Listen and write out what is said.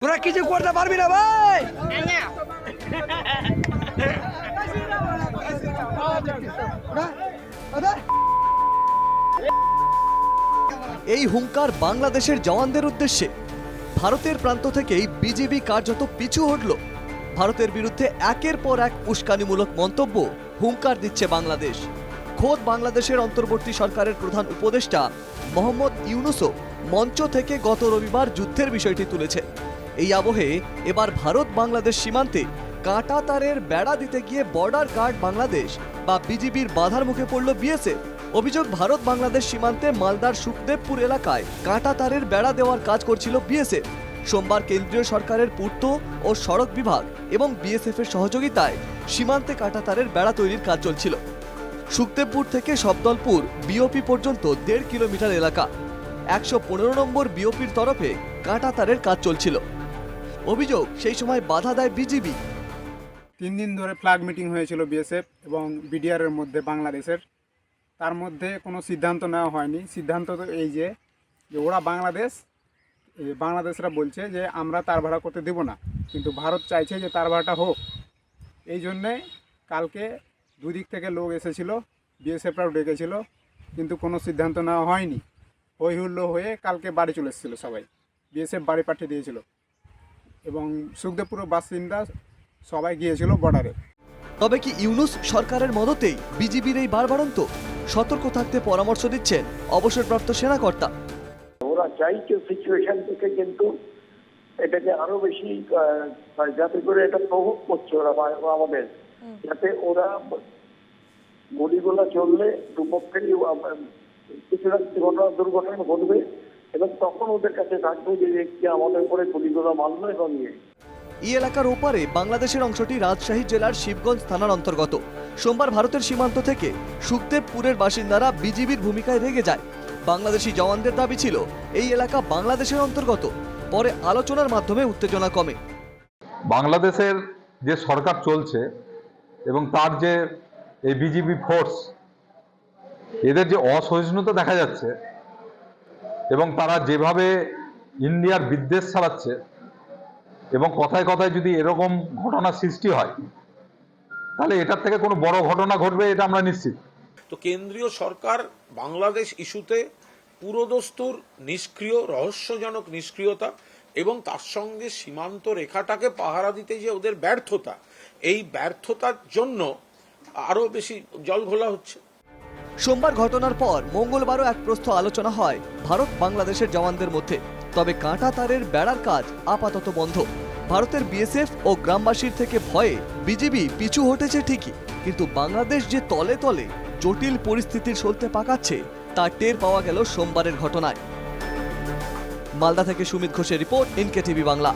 তোরা কিছু করতে পারবি না ভাই। এই হুঙ্কার বাংলাদেশের জওয়ানদের উদ্দেশ্যে। ভারতের প্রান্ত থেকেই বিজিবি কার্যত পিছু হটল। ভারতের বিরুদ্ধে একের পর এক উস্কানিমূলক মন্তব্য, হুঙ্কার দিচ্ছে বাংলাদেশ। খোদ বাংলাদেশের অন্তর্বর্তী সরকারের প্রধান উপদেষ্টা মোহাম্মদ ইউনূসও মঞ্চ থেকে গত রবিবার যুদ্ধের বিষয়টি তুলেছে। এই আবহে এবার ভারত বাংলাদেশ সীমান্তে কাঁটা তারের বেড়া দিতে গিয়ে বর্ডার গার্ড বাংলাদেশ বা বিজিবির বাধার মুখে পড়ল বিএসএফ। অভিযোগ, ভারত বাংলাদেশ সীমান্তে মালদার সুখদেবপুর এলাকায় কাঁটা তারের বেড়া দেওয়ার কাজ করছিল বিএসএফ। সোমবার কেন্দ্রীয় সরকারের পূর্ত ও সড়ক বিভাগ এবং বিএসএফ এর সহযোগিতায় সীমান্তে কাঁটা তারের বেড়া তৈরির কাজ চলছিল। সুখদেবপুর থেকে শব্দলপুর বিওপি পর্যন্ত 1.5 কিলোমিটার এলাকা। 115 নম্বর বিওপির তরফে কাঁটা তারের কাজ চলছিল। অভিযোগ, সেই সময় বাধা দেয় বিজিবি। 3 দিন ধরে ফ্ল্যাগ মিটিং হয়েছিল বিএসএফ এবং বিডিআর এর মধ্যে বাংলাদেশের। তার মধ্যে কোনো সিদ্ধান্ত নেওয়া হয়নি। সিদ্ধান্ত তো এই যে ওরা বাংলাদেশরা বলছে যে আমরা তার ভাড়া করতে দেব না, কিন্তু ভারত চাইছে যে তার ভাড়াটা হোক। এই জন্যে কালকে দুদিক থেকে লোক এসেছিল, বিএসএফরাও ডেকেছিল, কিন্তু কোনো সিদ্ধান্ত নেওয়া হয়নি। হই হুল্লো হয়ে কালকে বাড়ি চলে এসেছিলো সবাই, বিএসএফ বাড়ি পাঠিয়ে দিয়েছিল এবং সুখদেবপুর বাসিন্দা সবাই গিয়েছিল বর্ডারে। তবে কি ইউনূস সরকারের মদতেই বিজিবির এই বাড়বাড়ন্ত? সতর্ক থাকতে পরামর্শ দিচ্ছেন অবসরপ্রাপ্ত সেনাকর্তা। ওরা চাইছে সিচুয়েশন থেকে কিন্তু এটাকে আরো বেশি যাতে করে এটা প্রভোগ করছে ওরা আমাদের, যাতে ওরা গুলিগুলো চললে দুপক্ষেরই কিছুটা দুর্ঘটনা ঘটবে এবং তখন ওদের কাছে থাকবে যে ব্যক্তি আমাদের উপরে গুলিগুলো মারলো এবং এই এলাকার ওপারে বাংলাদেশের অংশটি রাজশাহী জেলার শিবগঞ্জ থানার অন্তর্গত। সোমবার ভারতের সীমান্ত থেকে সুখদেবপুরের বাসিন্দারা বিজিবির ভূমিকায় রেগে যায়। বাংলাদেশি জওয়ানদের দাবি ছিল এই এলাকা বাংলাদেশের অন্তর্গত। পরে আলোচনার মাধ্যমে উত্তেজনা কমে। বাংলাদেশের যে সরকার চলছে এবং তার যে এই বিজিবি ফোর্স, এদের যে অসহিষ্ণুতা দেখা যাচ্ছে এবং তারা যেভাবে ইন্ডিয়ার বিদ্বেষ ছড়াচ্ছে এবং কথায় কথায় যদি এরকম ঘটনা সৃষ্টি হয় তাহলে এটার থেকে কোনো বড় ঘটনা ঘটবে, এটা আমরা নিশ্চিত। তো কেন্দ্রীয় সরকার বাংলাদেশ ইস্যুতে পুরোদস্তুর নিষ্ক্রিয়, রহস্যজনক নিষ্ক্রিয়তা এবং তার সঙ্গে সীমান্ত রেখাটাকে পাহারা দিতে যে ওদের ব্যর্থতা, এই ব্যর্থতার জন্য আরো বেশি জল ঘোলা হচ্ছে। সোমবার ঘটনার পর মঙ্গলবারও এক প্রস্থ আলোচনা হয় ভারত বাংলাদেশের জওয়ানদের মধ্যে। তবে কাঁটা তারের বেড়ার কাজ আপাতত বন্ধ। ভারতের বিএসএফ ও গ্রামবাসীর থেকে ভয়ে বিজিবি পিছু হটেছে ঠিকই, কিন্তু বাংলাদেশ যে তলে তলে জটিল পরিস্থিতির সলতে পাকাচ্ছে তা টের পাওয়া গেল সোমবারের ঘটনায়। মালদা থেকে সুমিত ঘোষের রিপোর্ট, এনকেটিভি বাংলা।